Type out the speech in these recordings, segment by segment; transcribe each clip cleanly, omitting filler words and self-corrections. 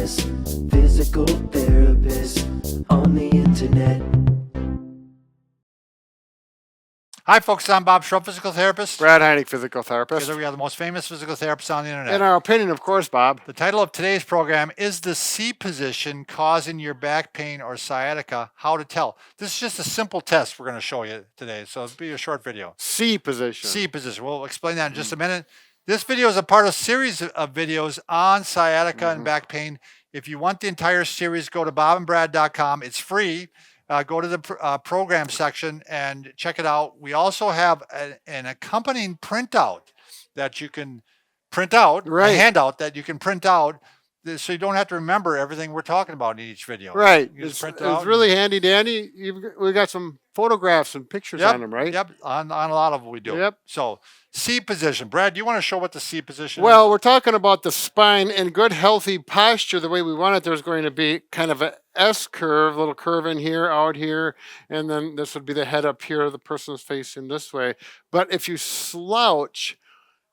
therapist, physical therapist on the internet. Hi, folks. I'm Bob Schrupp, physical therapist. Brad Heineck, physical therapist. Together we are the most famous physical therapists on the internet. In our opinion, of course, Bob. The title of today's program is The C Position Causing Your Back Pain or Sciatica, How to Tell. This is just a simple test we're going to show you today, so it'll be a short video. C position. C position. We'll explain that in just a minute. This video is a part of a series of videos on sciatica and back pain. If you want the entire series, go to bobandbrad.com. It's free. Go to the program section and check it out. We also have an accompanying printout that you can print out, right. A handout that you can print out, so you don't have to remember everything we're talking about in each video. Right. It's really handy dandy. We got some photographs and pictures on them, right? Yep. On a lot of them we do. Yep. So C position. Brad, do you want to show what the C position is? Well, we're talking about the spine in good, healthy posture. The way we want it, there's going to be kind of a S curve, little curve in here, out here, and then this would be the head up here. The person's facing this way. But if you slouch,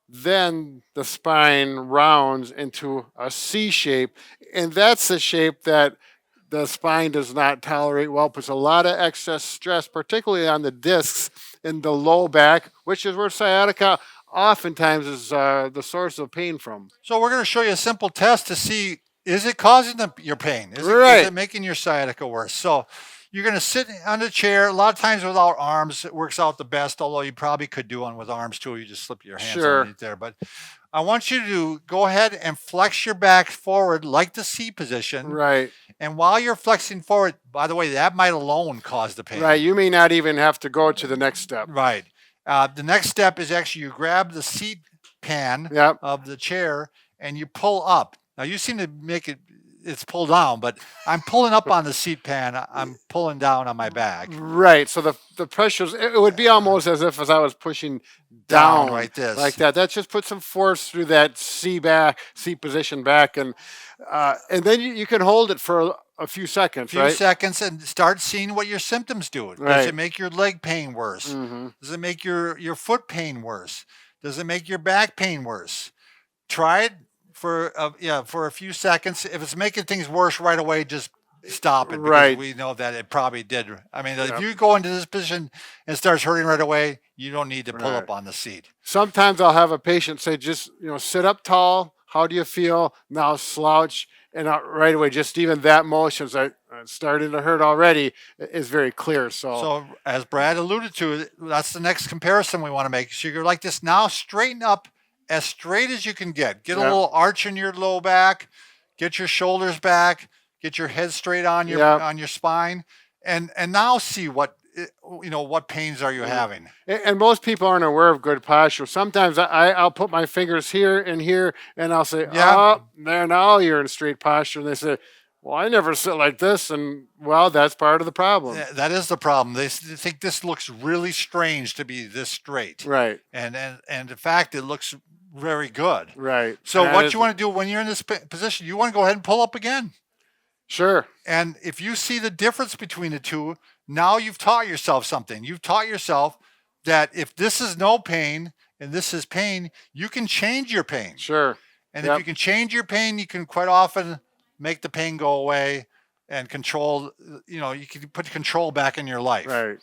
then the spine rounds into a C shape, and that's the shape that the spine does not tolerate well. Puts a lot of excess stress, particularly on the discs in the low back, which is where sciatica oftentimes is the source of pain from. So we're going to show you a simple test to see, is it causing your pain? Is it making your sciatica worse? So you're going to sit on a chair. A lot of times without arms, it works out the best, although you probably could do one with arms too. You just slip your hands underneath there. But I want you to go ahead and flex your back forward like the C position. Right. And while you're flexing forward, by the way, that might alone cause the pain. Right. You may not even have to go to the next step. Right. The next step is actually you grab the seat pan of the chair and you pull up. Now you seem to make it's pulled down, but I'm pulling up on the seat pan. I'm pulling down on my back. Right. So the pressures, it would be almost as if I was pushing down like this. Like that. That just puts some force through that C position back. And then you can hold it for a few seconds, a few seconds and start seeing what your symptoms do. Right. Does it make your leg pain worse? Mm-hmm. Does it make your foot pain worse? Does it make your back pain worse? Try it for a few seconds. If it's making things worse right away, just stop it. Because we know that it probably did. I mean, if you go into this position and it starts hurting right away, you don't need to pull up on the seat. Sometimes I'll have a patient say, just sit up tall. How do you feel? Now slouch. And right away, just even that motion, starting to hurt already, is very clear. So as Brad alluded to, that's the next comparison we want to make. So you're like this now, straighten up as straight as you can get. Get a little arch in your low back. Get your shoulders back. Get your head straight on your spine, and now see what pains are you having. And most people aren't aware of good posture. Sometimes I'll put my fingers here and here, and I'll say, "Oh, there, now you're in straight posture." And they say, "Well, I never sit like this," and well, that's part of the problem. That is the problem. They think this looks really strange to be this straight. Right. And in fact, it looks very good. Right. So what you want to do when you're in this position, you want to go ahead and pull up again. Sure. And if you see the difference between the two, now you've taught yourself something. You've taught yourself that if this is no pain and this is pain, you can change your pain. Sure. And if you can change your pain, you can quite often make the pain go away and control, you can put control back in your life. Right.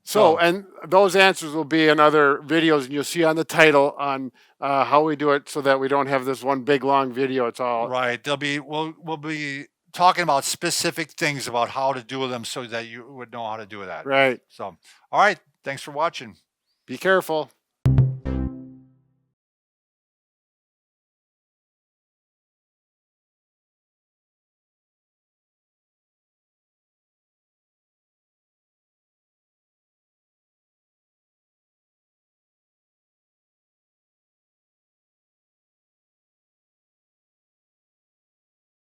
So, and those answers will be in other videos, and you'll see on the title on how we do it so that we don't have this one big long video. It's all right. We'll be talking about specific things about how to do them so that you would know how to do that. Right. So, all right. Thanks for watching. Be careful.